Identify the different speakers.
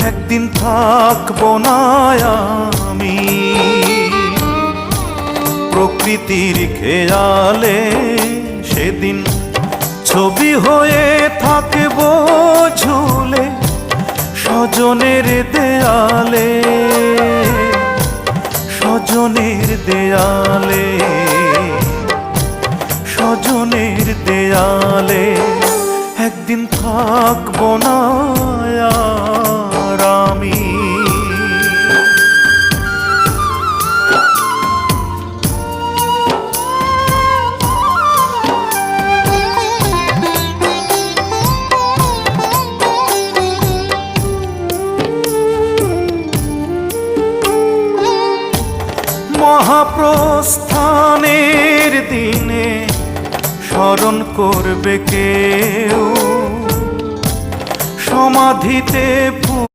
Speaker 1: একদিন থাকবো না আমি প্রকৃতির খেয়ালে, সেদিন ছবি হয়ে থাকবো ঝুলে স্বজনের দেয়ালে, স্বজনের দেয়ালে, স্বজনের দেয়ালে। একদিন থাকবো না আর আমি। মহাপ্রস্থানের দিনে স্মরণ করবে কেউ, সমাধিতে ফুল